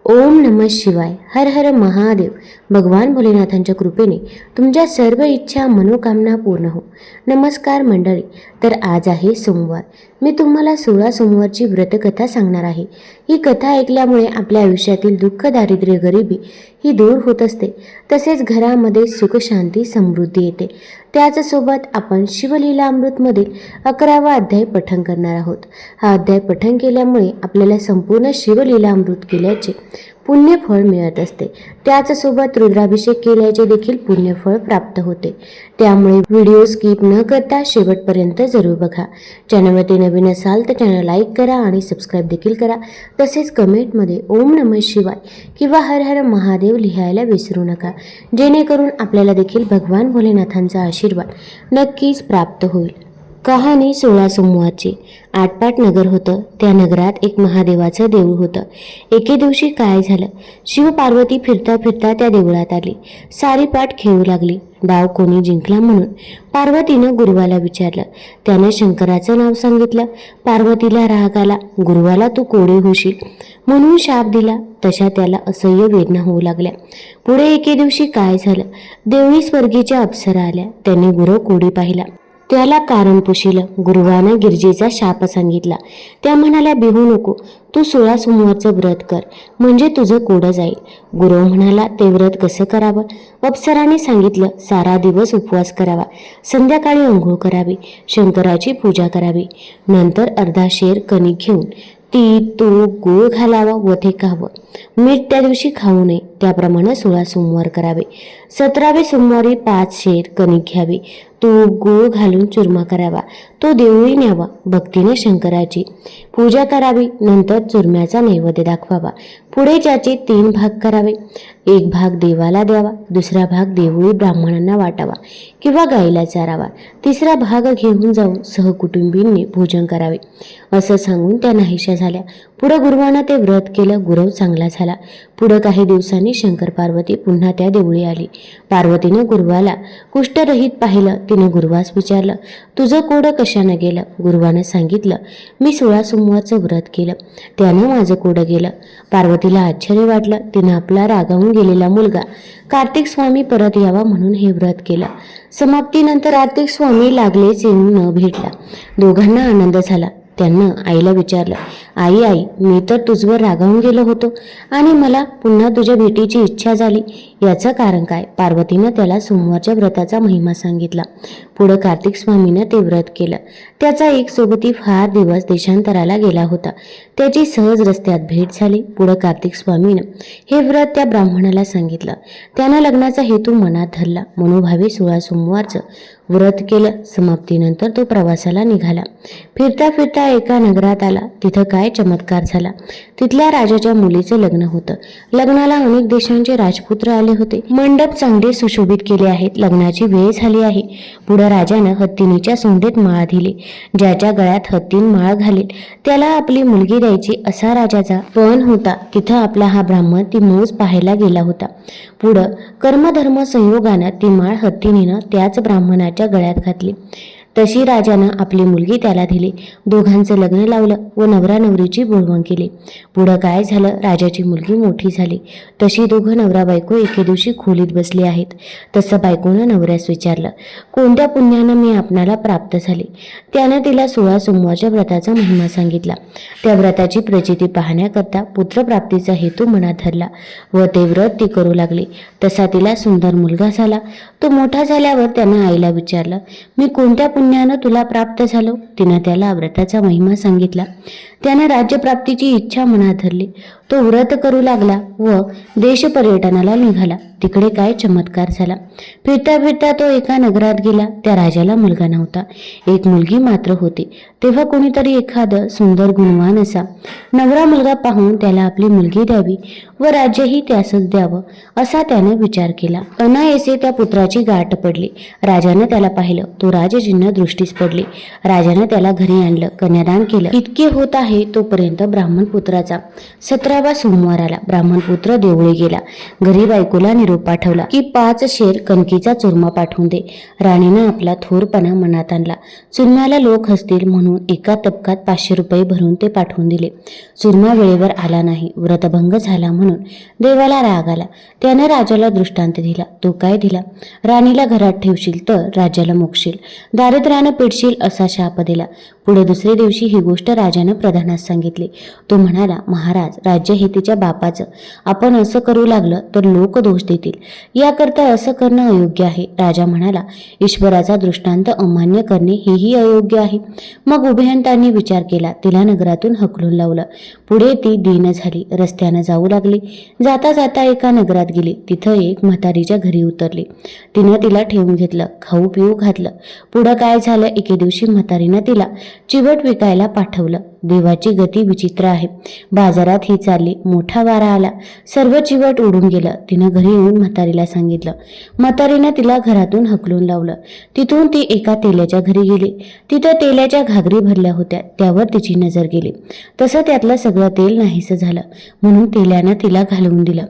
ओम नमः शिवाय. हर हर महादेव. भगवान भोलेनाथांच्या कृपेने तुमच्या सर्व इच्छा मनोकामना पूर्ण हो. नमस्कार मंडळी. तर आज आहे सोमवार. मी तुम्हाला 16 सोमवारची व्रतकथा सांगणार आहे. ही कथा ऐकल्यामुळे आपल्या आयुष्यातील दुःख, दारिद्र्य, गरिबी ही दूर होत असते. तसेच घरामध्ये सुख, शांती, समृद्धी येते. त्याचसोबत आपण शिवलीलामृतमधील 11वा अध्याय पठण करणार आहोत. हा अध्याय पठण केल्यामुळे आपल्याला संपूर्ण शिवलीलामृत केल्याचे पुण्यफळ मिळत असते. त्याचसोबत रुद्राभिषेक केल्याचे देखील पुण्यफळ प्राप्त होते. त्यामुळे व्हिडिओ स्किप न करता शेवटपर्यंत जरूर बघा. चॅनलवरती नवीन असाल तर चॅनल लाईक करा आणि सबस्क्राईब देखील करा. तसेच कमेंटमध्ये ओम नमः शिवाय किंवा हर हर महादेव लिहायला विसरू नका, जेणेकरून आपल्याला देखील भगवान भोलेनाथांचा आशीर्वाद नक्कीच प्राप्त होईल. कहाणी 16 सोमवारची. आटपाट नगर होतं. त्या नगरात एक महादेवाचं देऊळ होतं. एके दिवशी काय झालं, शिव पार्वती फिरता फिरता त्या देवळात आली. सारी पाठ खेळू लागली. डाव कोणी जिंकला म्हणून पार्वतीनं गुरुवाला विचारलं. त्याने शंकराचं नाव सांगितलं. पार्वतीला राग आला. गुरुवाला तू कोडे होशील म्हणून शाप दिला. तशा त्याला असह्य वेदना होऊ लागल्या. पुढे एके दिवशी काय झालं, देवळी स्वर्गीच्या अप्सरा आल्या. त्यांनी गुरु कोडी पाहिला. त्याला कारण पुशिलं. गुरुवानं गिरजेचा शाप सांगितला. त्या म्हणाल्या, बिहू नको, तू 16 सोमवारचं व्रत कर, म्हणजे तुझं कोडं जाईल. गुरु म्हणाला, ते व्रत कसं करावं? अप्सराने सांगितलं, सारा दिवस उपवास करावा, संध्याकाळी अंघोळ करावी, शंकराची पूजा करावी, नंतर अर्धा शेर कणिक घेऊन तूप गूळ घालावा व ते खावं. मीठ त्या दिवशी खाऊ नये. त्याप्रमाणे 16 सोमवार करावे. 17वे सोमवारी 5 शेर कणिक घ्यावी, तूप गूळ घालून चुरमा करावा, तो देवळी न्यावा, भक्तीने शंकराची पूजा करावी, नंतर चुरम्याचा नैवेद्य दाखवावा. पुढे ज्याचे 3 भाग करावे. एक भाग देवाला द्यावा, दुसरा भाग देवळी ब्राह्मणांना वाटावा किंवा गाईला चारावा, तिसरा भाग घेऊन जाऊन सहकुटुंबींनी भोजन करावे. असं सांगून त्या नाहीशा झाल्या. पुढे गुरुवानं ते व्रत केलं. गुरव चांगला झाला. पुढे काही दिवसांनी शंकर पार्वती पुन्हा त्या देवळी आली. पार्वतीनं गुरुवाला कुष्ठरहित पाहिलं. तिनं गुरुवास विचारलं, तुझं कोडं कशानं गेलं? गुरुवानं सांगितलं, मी 16 सोमवारचं व्रत केलं, त्यानं माझं कोडं गेलं. पार्वतीला आश्चर्य वाटलं. तिनं आपला रागावून गेलेला मुलगा कार्तिक स्वामी परत यावा म्हणून हे व्रत केलं. समाप्तीनंतर कार्तिक स्वामी लागलेच येऊन न भेटला. दोघांना आनंद झाला. त्यानं आईला विचारलं, आई, मी तर तुझवर रागावून गेलो होतो आणि मला पुन्हा तुझ्या भेटीची इच्छा झाली, याचं कारण काय? पार्वतीनं त्याला सोमवारच्या व्रताचा महिमा सांगितला. पुढं कार्तिक स्वामीनं ते व्रत केलं. त्याचा एक सोबती फार दिवस देशांतराला गेला होता. त्याची सहज रस्त्यात भेट झाली. पुढं कार्तिक स्वामीनं हे व्रत त्या ब्राह्मणाला सांगितलं. त्यानं लग्नाचा हेतू मनात धरला. मनोभावे 16 सोमवारचं व्रत केलं. समाप्तीनंतर तो प्रवासाला निघाला. फिरता फिरता एका नगरात आला. तिथं काय चमत्कार झाला. तिथल्या राजाच्या मुलीचं लग्न होतं. लग्नाला अनेक देशांचे राजपुत्र आले होते. मंडप चांगले सुशोभित केले आहेत. लग्नाची वेळ झाली आहे. पुढे राजानं हत्तीनीच्या सोंडेत माळ दिली. ज्याच्या गळ्यात हत्तीन माळ घालेल त्याला आपली मुलगी द्यायची असा राजाचा पण होता. तिथं आपला हा ब्राह्मण ती मौज पाहायला गेला होता. पुढं कर्मधर्म संयोगानं ती माळ हत्तीनीनं त्याच ब्राह्मणाच्या गळ्यात घातली. तशी राजानं आपली मुलगी त्याला दिली. दोघांचं लग्न लावलं व नवरा नवरीची बोलवण केली. पुढं काय झालं, राजाची मुलगी मोठी झाली. तशी दोघं नवरा बायको एके दिवशी खोलीत बसले आहेत. तसं बायकोनं नवऱ्यास विचारलं, कोणत्या पुण्यानं मी आपणाला प्राप्त झाले? त्यानं तिला 16 सोमवारच्या व्रताचा महिमा सांगितला. त्या व्रताची प्रचिती पाहण्याकरता पुत्रप्राप्तीचा हेतू मनात धरला व ते व्रत ती करू लागली. तसा तिला सुंदर मुलगा झाला. तो मोठा झाल्यावर त्यानं आईला विचारलं, मी कोणत्या पुण्यानं तुला प्राप्त झालो? तिनं त्याला व्रताचा महिमा सांगितला. त्यानं राज्यप्राप्तीची इच्छा मनात धरली. तो व्रत करू लागला व देश पर्यटनाला निघाला. तिकडे काय चमत्कार झाला. फिरता फिरता तो एका नगरात गेला. त्या राजाला मुलगा नव्हता. एक मुलगी मात्र होती. तेव्हा कोणीतरी एखादं सुंदर गुणवान असा नवरा मुलगा पाहून त्याला आपली मुलगी द्यावी व राज्यही त्यासच द्यावं असा त्यानं विचार केला. अनायासे त्या पुत्राची गाठ पडली. राजानं त्याला पाहिलं. तो राजचिन्ह दृष्टीस पडले. राजानं त्याला घरी आणलं. कन्यादान केलं. इतके होत आहे आहे तोपर्यंत ब्राह्मणपुत्राचा 17वा सोमवार आला. ब्राह्मणपुत्र देवळी गेला. घरी बायकोला निरोप पाठवला की 5 शेर कणकीचा चुरमा पाठवून दे. राणीनं आपला थोरपणा मनात आणला. चुरम्याला लोक हसतील म्हणून एका तबकात 500 रुपये भरून ते पाठवून दिले. चुरमा वेळेवर आला नाही. व्रतभंग झाला म्हणून देवाला राग आला. त्यानं राजाला दृष्टांत दिला. तो काय दिला? राणीला घरात ठेवशील तर राज्याला मोक्षील, दारिद्र्यानं पेटशील असा शाप दिला. पुढे दुसरे दिवशी ही गोष्ट राजानं प्रधानास सांगितली. तो म्हणाला, महाराज, राज्य हे तिच्या बापाचं. आपण असं करू लागलं तर लोक दोष देतील. याकरता असं करणं अयोग्य आहे. राजा म्हणाला, ईश्वराचा दृष्टांत अमान्य करणे हेही अयोग्य आहे. मग उभयंतांनी विचार केला. तिला नगरातून हकलून लावलं. पुढे ती दीन झाली. रस्त्यानं जाऊ लागली. जाता जाता एका नगरात गेली. तिथं एक म्हातारीच्या घरी उतरली. तिनं तिला ठेवून घेतलं. खाऊ पिऊ घातलं. पुढं काय झालं? एके दिवशी म्हातारीनं तिला चिवट विकायला पाठवलं. देवाची गती विचित्र आहे. बाजारात ही चालली. मोठा वारा आला. सर्व चिवट उडून गेलं. तिनं घरी येऊन म्हातारीला सांगितलं. म्हातारीनं तिला घरातून हकलून लावलं. तिथून ती एका तेल्याच्या घरी गेली. तिथं तेल्याच्या घागरी भरल्या होत्या. त्यावर तिची नजर गेली. तसं त्यातलं सगळं तेल नाहीसं झालं म्हणून तेल्यानं तिला घालवून दिलं.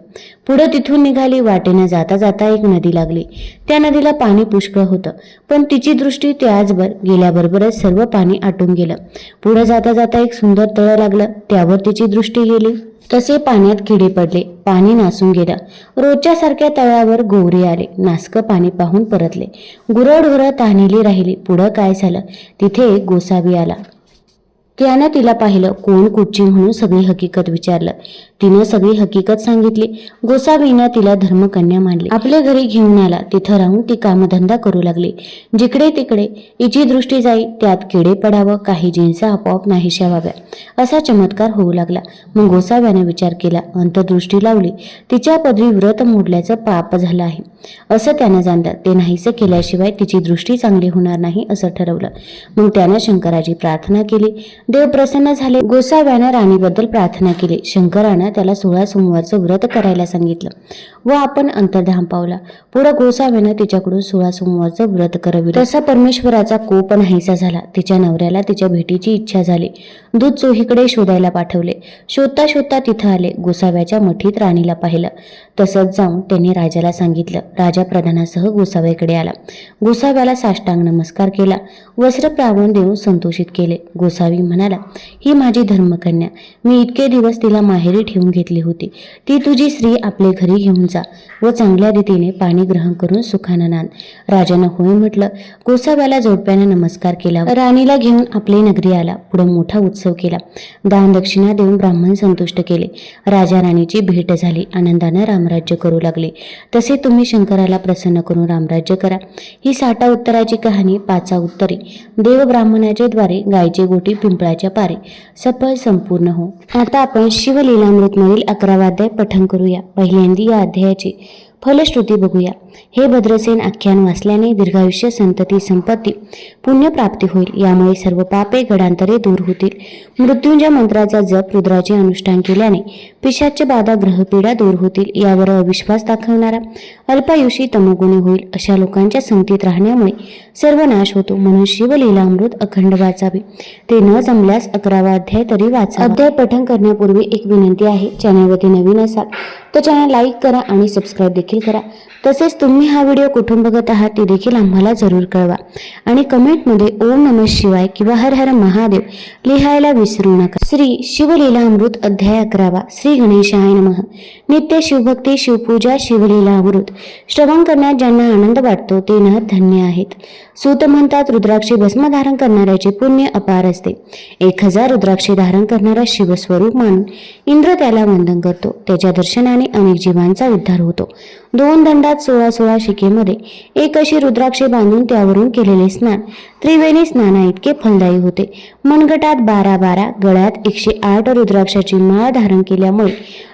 पुढे तिथून निघाली. वाटेनं जाता जाता एक नदी लागली. त्या नदीला पाणी पुष्कळ होतं, पण तिची दृष्टी त्याचवर गेल्याबरोबरच सर्व पाणी आटून गेलं. पुढे जाता जाता एक सुंदर तळ लागलं. त्यावर तिची दृष्टी गेली. तसे पाण्यात किडे पडले. पाणी नासून गेलं. रोजच्या सारख्या तळ्यावर गोवरे आले. नासकं पाणी पाहून परतले. गुरंढोरं तहानेली राहिली. पुढं काय झालं? तिथे एक गोसावी आला. त्यानं तिला पाहिलं. कोण कुठची म्हणून सगळी हकीकत विचारलं. तिनं सगळी हकीकत सांगितली. गोसावीनं तिला धर्मकन्या मानली. आपल्या घरी घेऊन आला. तिथं राहून ती कामधंदा करू लागली. जिकडे तिकडे हिची दृष्टी जाई त्यात किडे पडावं, काही जिन्स आपोआप नाहीशा व्हाव्या असा चमत्कार होऊ लागला. मग गोसाव्यानं विचार केला. अंतर्दृष्टी लावली. तिच्या पदरी व्रत मोडल्याचं पाप झालं आहे असं त्यानं जाणलं. ते नाहीसं केल्याशिवाय तिची दृष्टी चांगली होणार नाही असं ठरवलं. मग त्यानं शंकराची प्रार्थना केली. देव प्रसन्न झाले. गोसाव्यानं राणीबद्दल प्रार्थना केली. शंकरानं त्याला 16 सोमवारचं व्रत करायला सांगितलं व आपण अंतर्धान पावला. पुढे गोसाव्यानं तिच्याकडून 16 सोमवारचं व्रत करविलं. तसा परमेश्वराचा कोप नाहीसा झाला. तिच्या नवऱ्याला तिच्या भेटीची इच्छा झाली. दूध चोहीकडे शोधायला पाठवले. शोधता शोधता तिथं आले. गोसाव्याच्या मठीत राणीला पाहिलं. तसंच जाऊन त्यांनी राजाला सांगितलं. राजा प्रधानासह गोसाव्याकडे आला. गोसाव्याला साष्टांग नमस्कार केला. वस्त्र प्रावण देऊन संतोषित केले. गोसावी म्हणाला, ही माझी धर्मकन्या. मी इतके दिवस तिला माहेरी ठेवून घेतली होती. ती तुझी स्त्री आपले घरी घेऊन जा व चांगल्या रीतीने पाणी ग्रहण करून सुखानं नांद. राजानं होय म्हटलं. गोसाव्याला जोडप्यानं नमस्कार केला. राणीला घेऊन आपली नगरी आला. पुढे मोठा उत्सव केला. दान दक्षिणा देऊन ब्राह्मण संतुष्ट केले. राजा राणीची भेट झाली. आनंदानं रामराज्य करू लागले. तसे तुम्ही शंकराला प्रसन्न करून रामराज्य करा. ही 60 उत्तराची कहाणी 5 उत्तरे देव ब्राह्मणाच्या द्वारे गायचे गोटी पिंपळाच्या पारे सफळ संपूर्ण हो. आता आपण शिवलीलामृत मधील 11वा अध्याय पठण करूया. पहिल्यांदी या अध्यायाची फलश्रुती बघूया. हे भद्रसेन आख्यान वाचल्याने दीर्घायुष्य, संतती, संपत्ती, पुण्यप्राप्ती होईल. यामुळे सर्व पापे गडांतरे दूर होतील. मृत्युंजय मंत्राचा जप, रुद्राचे अनुष्ठान केल्याने पिशाच्य बाधा, ग्रहपीडा दूर होतील. यावर अविश्वास दाखवणारा अल्पायुषी तमोगुणी होईल. अशा लोकांच्या संगतीत राहण्यामुळे सर्व नाश होतो. म्हणून शिवलीलामृत अखंड वाचावे. ते न जमल्यास 11वा अध्याय तरी वाचा. अध्याय पठण करण्यापूर्वी एक विनंती आहे. चॅनलवरती नवीन असाल तर चॅनल लाईक करा आणि सबस्क्राईब देखील करा. तसेच तुम्ही हा व्हिडिओ कुठून बघत आहात ते देखील आम्हाला जरूर कळवा आणि कमेंटमध्ये ओम नमः शिवाय किंवा हर हर महादेव लिहायला विसरू नका. श्री शिवलीलामृत अध्याय 11वा. श्री गणेशाय नमः. नित्य शिवभक्ती, शिवपूजा, शिवलीलामृत श्रवण करण्यात ज्यांना आनंद वाटतो ते न धन्य आहेत. सूत म्हणतात, रुद्राक्षी भस्म धारण करणाऱ्याचे पुण्य अपार असते. 1000 रुद्राक्षी धारण करणारा शिवस्वरूप मानून इंद्र त्याला वंदन करतो. त्याच्या दर्शनाने अनेक जीवांचा उद्धार होतो. 2 दंडात 16 शिकेमध्ये एक अशी रुद्राक्षे बांधून त्यावरून केलेले स्नान त्रिवेणी स्नाना इतके फलदायी होते. मनगटात 12, गळ्यात 108 रुद्राक्षाची माळ धारण केल्यामुळे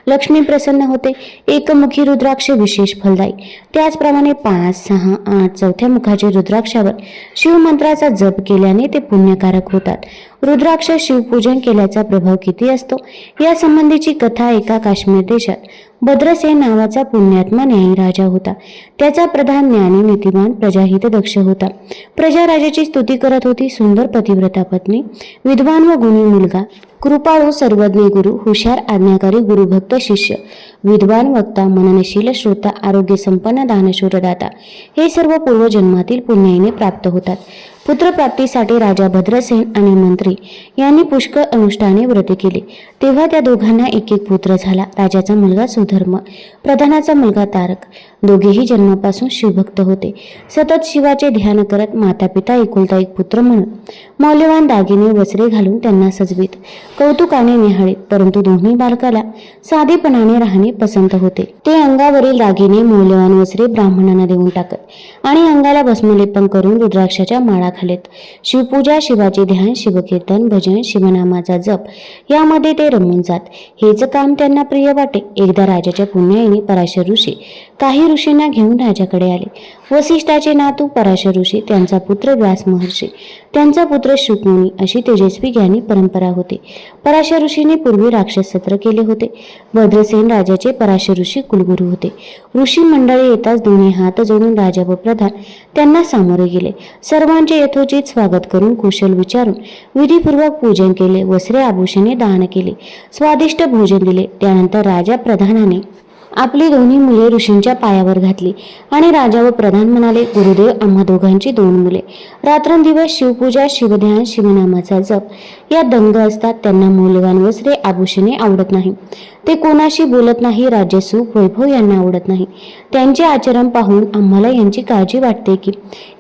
लक्ष्मी प्रसन्न होते. एकमुखी रुद्राक्ष विशेष फलदायी. त्याचप्रमाणे 5, 6, 8 चौथ्या मुखाचे रुद्राक्षावर शिवमंत्राचा जप केल्याने ते पुण्यकारक होतात. रुद्राक्ष शिवपूजन केल्याचा प्रभाव किती असतो या संबंधीची कथा एका काश्मीर देशात भद्रसेन नावाचा पुण्यात्मा न्यायी राजा होता. त्याचा प्रधान ज्ञानी, नीतिमान, प्रजाहित दक्ष होता. प्रजा राजाची स्तुती करत होती. सुंदर पतिव्रता पत्नी, विद्वान व गुणी मुलगा कृपाळू सर्वज्ञ गुरु, हुशार आज्ञाकारी गुरुभक्त शिष्य, विद्वान वक्ता, मननशील श्रोता, आरोग्य संपन्न दानशूर दाता, हे सर्व पूर्वजन्मातील पुण्याईने प्राप्त होतात. पुत्रप्राप्तीसाठी राजा भद्रसेन आणि मंत्री यांनी पुष्कळ अनुष्ठाने व्रते केली. तेव्हा त्या दोघांना एक एक पुत्र झाला. राजाचा मुलगा सुधर्म, प्रधानाचा मुलगा तारक. दोघेही जन्मापासून शिवभक्त होते. सतत शिवाचे ध्यान करत माता पिता एकुलता एक पुत्र म्हणून मौल्यवान दागिने वस्त्रे घालून त्यांना सजवीत, कौतुकाने निहाळीत. परंतु दोन्ही बालकाला साधेपणाने राहणे पसंत होते. ते अंगावरील दागिने मौल्यवान वस्त्रे ब्राह्मणांना देऊन टाकत आणि अंगाला भस्मलेपन करून रुद्राक्षाच्या माळा घालेत. शिवपूजा, शिवाचे ध्यान, शिवकीर्तन, भजन, शिवनामाचा जप यामध्ये ते रमून जात. हेच काम त्यांना प्रिय वाटे. एकदा राजाच्या पुण्याईने पराशर ऋषी काही ऋषींना घेऊन राजाकडे आले. वसिष्ठाचे नातू पराशर ऋषी, त्यांचा पुत्र व्यास महर्षी, त्यांचा पुत्र शुकमुनी अशी तेजस्वी ज्ञानी परंपरा होती. पराशर ऋषीने पूर्वी राक्षस सत्र केले होते. भद्रसेन राजाचे पराशर ऋषी कुलगुरू होते. ऋषी मंडळी येताच दोन्ही हात जोडून राजा व प्रधान त्यांना सामोरे गेले. सर्वांचे यथोचित स्वागत करून कुशल विचारून विधीपूर्वक पूजन केले. वस्त्रे आभूषणे दान केले. स्वादिष्ट भोजन दिले. त्यानंतर राजा प्रधानाने आपली दोन्ही मुले ऋषींच्या पायावर घातली आणि राजा व प्रधान म्हणाले, गुरुदेव, आम्हा दोघांची 2 मुले रात्रंदिवस शिवपूजा, शिवध्यान, शिवनामाचा जप या दंग असतात. त्यांना मौल्यवान वस्त्रे आभूषणे आवडत नाही. ते कोणाशी बोलत नाही. राज्य, सुख, वैभव यांना आवडत नाही. त्यांचे आचरण पाहून आम्हाला यांची काळजी वाटते की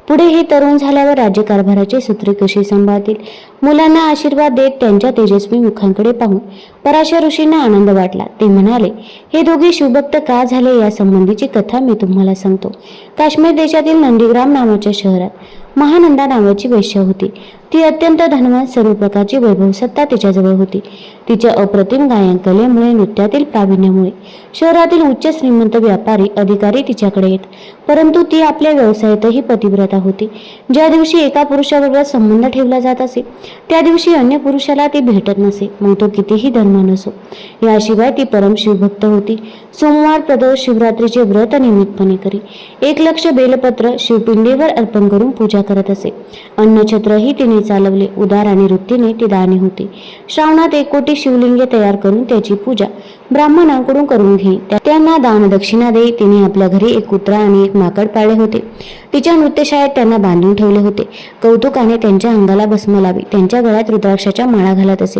पुढे हे तरुण झाल्यावर राज्यकारभाराची सूत्रे कशी सांभाळतील. मुलांना आशीर्वाद देत त्यांच्या तेजस्वी मुखांकडे पाहून पराशर ऋषींना आनंद वाटला. ते म्हणाले, हे दोघे शिवभक्त का झाले या संबंधीची कथा मी तुम्हाला सांगतो. काश्मीर देशातील नंदीग्राम नावाच्या शहरात महानंदा नावाची वैश्य होती. ती अत्यंत धनवान, सर्व प्रकारची वैभव सत्ता तिच्याजवळ होती. तिच्या अप्रतिम गायन कलेमुळे, नृत्यातील प्रावीण्यामुळे शहरातील उच्च श्रीमंत व्यापारी अधिकारी तिच्याकडे येत. परंतु ती आपल्या व्यवसायातही पतिव्रता होती. ज्या दिवशी एका पुरुषाबरोबर संबंध ठेवला जात असे त्या दिवशी अन्य पुरुषाला ती भेटत नसे, मग तो कितीही धर्मान असो. याशिवाय ती परम शिवभक्त होती. सोमवार, प्रदोष, शिवरात्रीचे व्रत नियमितपणे करी. 1 लक्ष बेलपत्र शिवपिंडीवर अर्पण करून पूजा करत असे. अन्नछत्रही तिने चालवले. उदार आणि वृत्तीने ती दानी होती. श्रावणात 1 कोटी शिवलिंगे तयार करून त्याची पूजा ब्राह्मणांकडून करून घेई. त्यांना दान दक्षिणा देई. तिने आपल्या घरी 1 कुत्रा आणि 1 माकड पाळले होते. तिच्या नृत्यशाळेत त्यांना बांधून ठेवले होते. कौतुकाने त्यांच्या अंगाला भस्म लावी. त्यांच्या गळ्यात रुद्राक्षाच्या माळा घालत असे.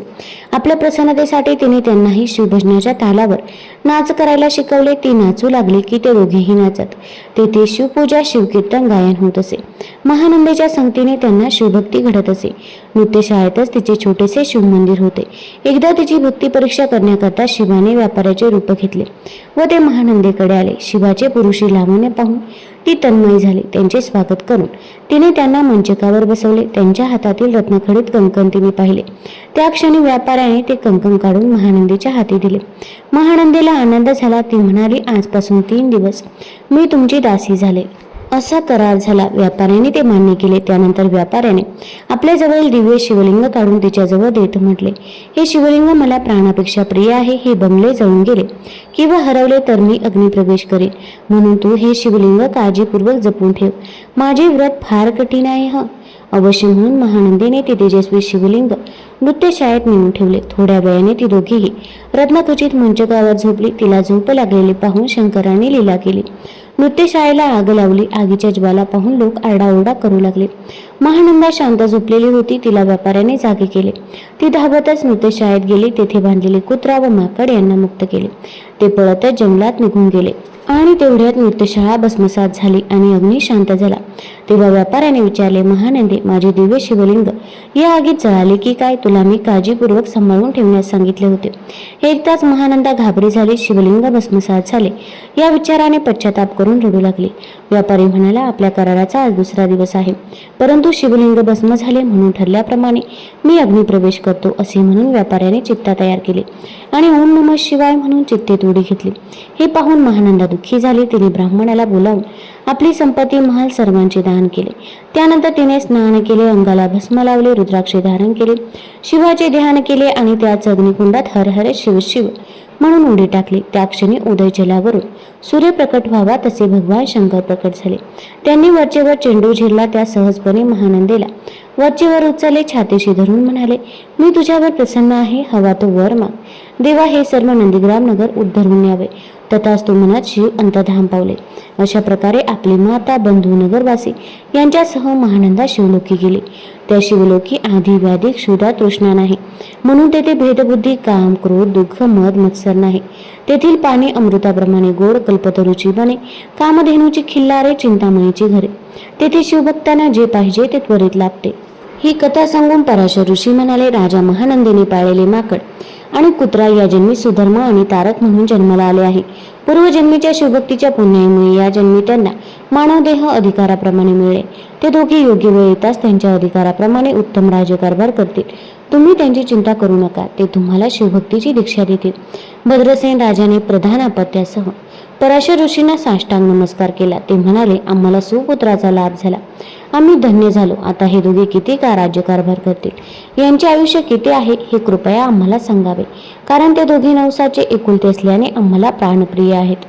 आपल्या प्रसन्नतेसाठी तिने त्यांनाही शिवभजनाच्या तालावर नाच करायला शिकवले. ती नाचू लागली की ते दोघेही नाचत. तेथे शिवपूजा, शिवकीर्तन गायन होत असे. महानंदेच्या संगतीने त्यांना शिवभक्ती घडत असे. नृत्यशाळेतच तिचे छोटेसे शिवमंदिर होते. एकदा तिची भक्ती परीक्षा करण्याकरता शिवाने व्यापाऱ्याचे रूप घेतले व ते महानंदेकडे आले. शिवाचे पुरुषी लावण्य पाहून ती तन्मयी झाली. त्यांचे स्वागत करून तिने त्यांना मंचकावर बसवले. त्यांच्या हातातील रत्नखडीत कंकण तिने पाहिले. त्या क्षणी व्यापाऱ्याने ते कंकण काढून महानंदीच्या हाती दिले. महानंदीला आनंद झाला. ती म्हणाली, आजपासून 3 दिवस मी तुमची दासी झाले. असा करार झाला. व्यापाऱ्याने ते मान्य केले. त्यानंतर व्यापाऱ्याने आपल्या जवळील दिव्य शिवलिंग काढून तिच्याजवळ देत म्हटले, हे शिवलिंग मला प्राणापेक्षा प्रिय आहे. हे बंगले जळून गेले किंवा हरवले तर मी अग्निप्रवेश करेन, म्हणून तू हे शिवलिंग काळजीपूर्वक जपून ठेव. माझे व्रत फार कठीण आहे अवश्य, म्हणून महानंदीने ते तेजस्वी शिवलिंग नृत्यशाळेत नेऊन ठेवले. थोड्या वेळाने ती दोघीही रत्नखचित मंचकावर झोपली. तिला झोप लागलेली पाहून शंकराने लीला केली. नृत्यशाळेला आग लावली. आगीच्या ज्वाला पाहून लोक आरडाओरडा करू लागले. महानंदा शांत झोपलेली होती. तिला व्यापाऱ्याने जागे केले. ती धावतच नृत्यशाळेत गेली. तेथे बांधलेले कुत्रा व माकड यांना मुक्त केले. ते पळतच जंगलात निघून गेले आणि तेवढ्यात नृत्यशाळा भस्मसात झाली आणि अग्नी शांत झाला. तेव्हा व्यापाऱ्याने विचारले, महानंदी, माझे दिव्य शिवलिंग या आगीत जळाले की काय? तुला मी काळजीपूर्वक सांभाळून ठेवण्यास सांगितले होते. एकदाच महानंदा घाबरी झाली. शिवलिंग भस्मसात झाले या विचाराने पश्चाताप करून रडू लागली. व्यापारी म्हणाला, आपल्या कराराचा आज 2रा दिवस आहे, परंतु शिवलिंग भस्म झाले म्हणून ठरल्याप्रमाणे मी अग्निप्रवेश करतो. असे म्हणून व्यापाऱ्याने चित्ता तयार केली आणि ओम नमः शिवाय म्हणून चित्तेत उडी घेतली. हे पाहून महानंदा दुःखी झाली. तिने ब्राह्मणाला बोलावून आपली संपत्ती, महाल सर्वांचे दान केले. त्यानंतर तिने स्नान केले, अंगाला भस्म लावले, रुद्राक्षे धारण केले, शिवाचे ध्यान केले आणि त्याच अग्निकुंडात हर हर शिव शिव म्हणून उडी टाकली. त्या क्षणी उदय जलावरून सूर्य प्रकट व्हावा तसे भगवान शंकर प्रकट झाले. त्यांनी वरचेवर चेंडू झेलला. त्या सहजपणे महानंदेला वरचे वर उचलले, छातीशी धरून म्हणाले, मी तुझ्यावर प्रसन्न आहे, हवा तो वर माग. देवा, हे सर्व नंदीग्राम नगर उद्धरून यावे. तथास्तु म्हणत शिव अंतर्धान पावले. अशा प्रकारे आपली माता, बंधू, नगरवासी यांच्यासह महानंदा शिवलोकी गेली. त्या शिवलोकी आधी व्याधी क्षुधा तृष्णा नाही, म्हणून तेथे भेदबुद्धी, काम, क्रोध, दुःख, मद, मत्सर नाही. तेथील पाणी अमृताप्रमाणे गोड, कल्पतरूची बने, कामधेनूची खिल्लारे, चिंतामणीची घरे. तेथे शिवभक्तांना जे पाहिजे ते त्वरित लाभते. ही कथा सांगून पराशर ऋषी म्हणाले, राजा महानंदीने पाळलेले माकड आणि कुत्रा या जन्मी सुधर्मा आणि तारक म्हणून जन्माला आले आहे. पूर्वजन्मीच्या शिवभक्तीच्या पुण्यामुळे या जन्मी त्यांना मानवदेह अधिकाराप्रमाणे मिळेल. ते दोघे योग्य वेळ येताच त्यांच्या अधिकाराप्रमाणे उत्तम राज्यकारभार करतील. तुम्ही त्यांची चिंता करू नका, ते तुम्हाला शिवभक्तीची दीक्षा देतील. भद्रसेन राजाने प्रधान अपत्यासह पराशर ऋषींना साष्टांग नमस्कार केला. ते म्हणाले, आम्हाला सुपुत्राचा लाभ झाला, आम्ही धन्य झालो. आता हे दोघे किती काळ राज्यकारभार करतील, यांचे आयुष्य किती आहे हे कृपया आम्हाला सांगावे, कारण ते दोघे नवसाचे एकुलते असल्याने आम्हाला प्राणप्रिय आहेत,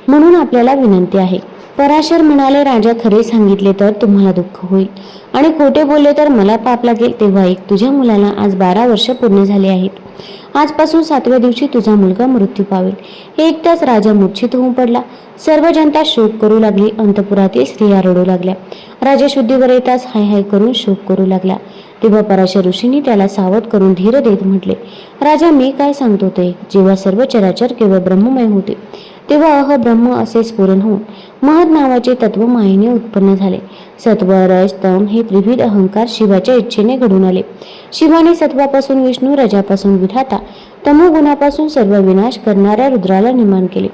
म्हणून आपल्याला विनंती आहे. पराशर म्हणाले, राजा, खरे सांगितले तर तुम्हाला दुःख होईल आणि खोटे बोलले तर मला पाप लागेल. तेव्हा एक, तुझ्या मुलाला आज 12 वर्ष पूर्ण झाली आहेत. आजपासून 7व्या दिवशी तुझा मुलगा मृत्यू पावेल. हे ऐकताच राजा मूर्छित होऊन पडला. सर्व जनता शोक करू लागली. अंतपुरातील स्त्रिया रडू लागल्या. राजा शुद्धीवर येताच हाय हाय करून शोक करू लागला. तेव्हा पराशर ऋषींनी त्याला सावध करून धीर देत म्हटले, राजा, मी काय सांगतो ते, जेव्हा सर्व चराचर केवळ ब्रह्ममय होते, तेव्हा अहब्रह्म असे स्फुरण होऊन महद नावाचे तत्व मायेने उत्पन्न झाले. सत्व, रज, तम हे त्रिविध अहंकार शिवाच्या इच्छेने घडून आले. शिवाने सत्वापासून विष्णू, रजापासून विधाता, तमोगुणापासून सर्व विनाश करणाऱ्या रुद्राला निर्माण केले.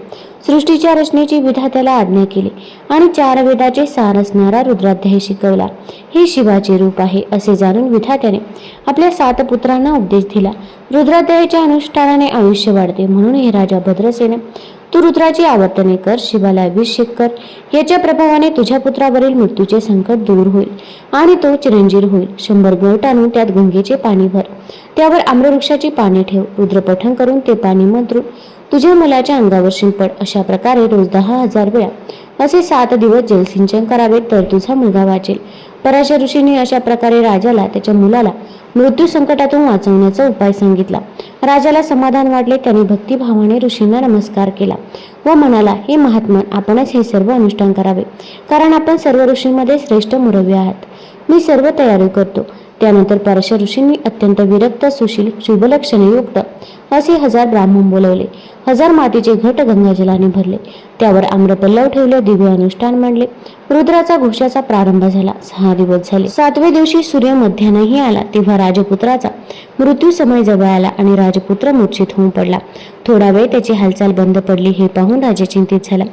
सृष्टीच्या रचनेची विधात्याला आज्ञा केली आणि 4 वेदाचे सार असणारा रुद्राध्याय शिकवला. हे शिवाचे रूप आहे असे जाणून विधात्याने आपल्या 7 पुत्रांना उपदेश दिला. रुद्राध्यायाच्या अनुष्ठानाने आयुष्य वाढते, म्हणून हे राजा भद्रसेन, तू रुद्राची आवर्तने कर, शिवाला अभिषेक कर. याच्या प्रभावाने तुझ्या पुत्रावरील मृत्यूचे संकट दूर होईल आणि तो चिरंजीव होईल. 100 गवट आणून त्यात गंगेचे पाणी भर, त्यावर आम्रवृक्षाची पाने ठेव. रुद्रपठण करून ते पाणी मंत्रून तुझ्या मुलाच्या अंगावर शिंपड. अशा प्रकारे रोज 10,000 वेळा असे 7 दिवस जलसिंचन करावे, तर तुझा मुलगा वाचेल. पराशर ऋषींनी अशा प्रकारे राजाला त्याच्या मुलाला मृत्यू संकटातून वाचवण्याचा उपाय सांगितला. राजाला समाधान वाटले. त्याने भक्तिभावाने ऋषींना नमस्कार केला व म्हणाला, हे महात्मन, आपणच हे सर्व अनुष्ठान करावे, कारण आपण सर्व ऋषींमध्ये श्रेष्ठ मुरवी आहात. मी सर्व तयारी करतो. त्यानंतर पराशर ऋषींनी अत्यंत विरक्त, सुशील, शुभलक्षणे युक्त असे 1000 ब्राह्मण बोलवले. 1000 मातीचे घट गंगाजलाने भरले. त्यावर आम्रपल्लव ठेवले. दिव्य अनुष्ठान मांडले. रुद्राचा घोषाचा प्रारंभ झाला. 6 दिवस झाले. 7व्या दिवशी सूर्य मध्यानाही आला. तेव्हा राजपुत्राचा मृत्यू समय जवळ आला आणि राजपुत्र मूर्छित होऊन पडला. थोडा वेळ त्याची हालचाल बंद पडली. हे पाहून राजा चिंतित झाला.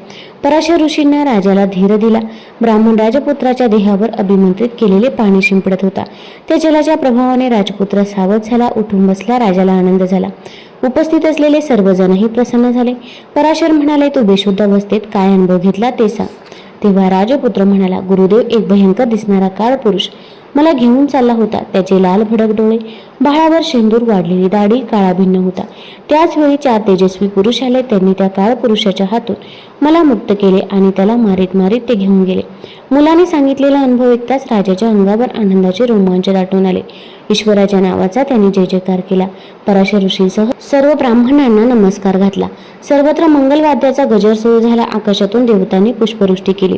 पराशर ऋषींना राजाला धीर दिला. ब्राह्मण राजपुत्राच्या देहावर अभिमंत्रित केलेले पाणी शिंपडत होता. त्या जलाच्या प्रभावाने राजपुत्र सावध झाला. उठून बसला. राजाला आनंद झाला. उपस्थित असलेले सर्वजणही प्रसन्न झाले. पराशर म्हणाले, तू बेशुद्ध अवस्थेत काय अनुभव घेतला ते सांग. तेव्हा राजपुत्र म्हणाला, गुरुदेव, एक भयंकर दिसणारा काळ पुरुष मला घेऊन चालला होता. त्याचे लाल भडक डोळे, बाळावर शेंदूर, वाढलेली दाढी, काळा भिन्न होता. त्याच वेळी 4 तेजस्वी पुरुष आले. त्यांनी त्या काळ पुरुषाच्या हातून मला मुक्त केले आणि त्याला मारीत मारीत ते घेऊन गेले. मुलाने सांगितलेला अनुभव ऐकताच राजाच्या अंगावर आनंदाचे रोमांच दाटून आले. ईश्वराच्या नावाचा त्यांनी जय जयकार केला. पराशर ऋषीसह सर्व ब्राह्मणांना नमस्कार घातला. सर्वत्र मंगलवाद्याचा गजर सुरू झाला. आकाशातून देवतांनी पुष्पवृष्टी केली.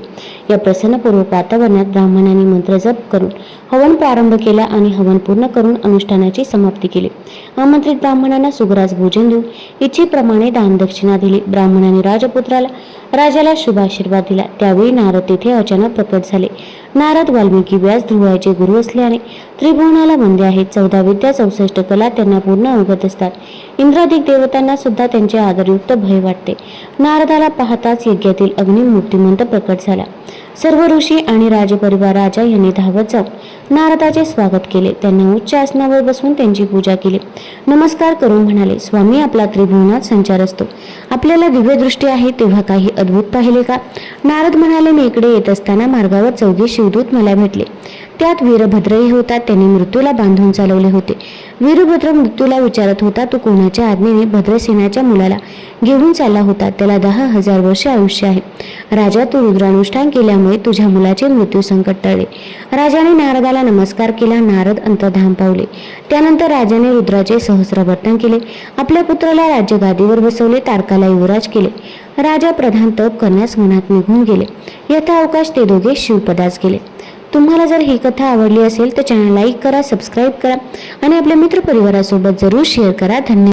या प्रसन्नपूर्वक वातावरणात ब्राह्मणांनी मंत्र जप करून हवन प्रारंभ केला आणि हवन पूर्ण करून अनुष्ठानाची समाप्ती केली. आमंत्रित ब्राह्मणांना सुग्रास भोजन देऊन इच्छेप्रमाणे दान दक्षिणा दिली. ब्राह्मणांनी राजाला शुभ आशीर्वाद दिला. त्यावेळी नारद तेथे अचानक प्रकट झाले. नारद वाल्मिकी व्यास ध्रुवाचे गुरु असल्याने त्रिभुवनाला वंद्य आहेत. 14 विद्या 64 कला त्यांना पूर्ण अवगत असतात. इंद्रादिक देवतांना सुद्धा त्यांचे आदरयुक्त भय वाटते. नारदाला पाहताच यज्ञातील अग्नी मूर्तिमंत प्रकट झाला. सर्व ऋषी आणि राजपरिवार राजा यांनी धावत जाऊन नारदाचे स्वागत केले. त्यांना उच्च आसनावर बसवून त्यांची पूजा केली. नमस्कार करून म्हणाले, स्वामी, आपला त्रिभुवनात संचार असतो. आपल्याला दिव्य दृष्टी आहे, तेव्हा काही अद्भुत पाहिले का? नारद म्हणाले, मी इकडे येत असताना मार्गावर 4 शिवदूत मला भेटले. त्यात वीरभद्रही होता. त्यांनी मृत्यूला बांधून चालवले होते. वीरभद्र मृत्यूला विचारत होता, तू कोणाच्या ब्रह्मदेवाच्या आज्ञेने भद्रसेनाच्या मुलाला घेऊन चालला होता. त्याला 10,000 वर्षे आयुष्य आहे. राजा, तू रुद्रानुष्ठान केल्यामुळे तुझ्या मुलाचे मृत्यू संकट टळले. राजाने नारदाला नमस्कार केला. नारद अंतर्धान पावले. त्यानंतर राजाने रुद्राचे सहस्रवर्तन केले. आपल्या पुत्राला राज्यगादीवर बसवले. तारकाला युवराज केले. राजा प्रधान तप करण्यास मनात निघून गेले. यथाअवकाश ते दोघे शिवपदास गेले. तुम्हाला जर ही कथा आवडली असेल तर चॅनल लाईक करा, सबस्क्राईब करा आणि आपल्या मित्रपरिवारासोबत जरूर शेअर करा. धन्यवाद.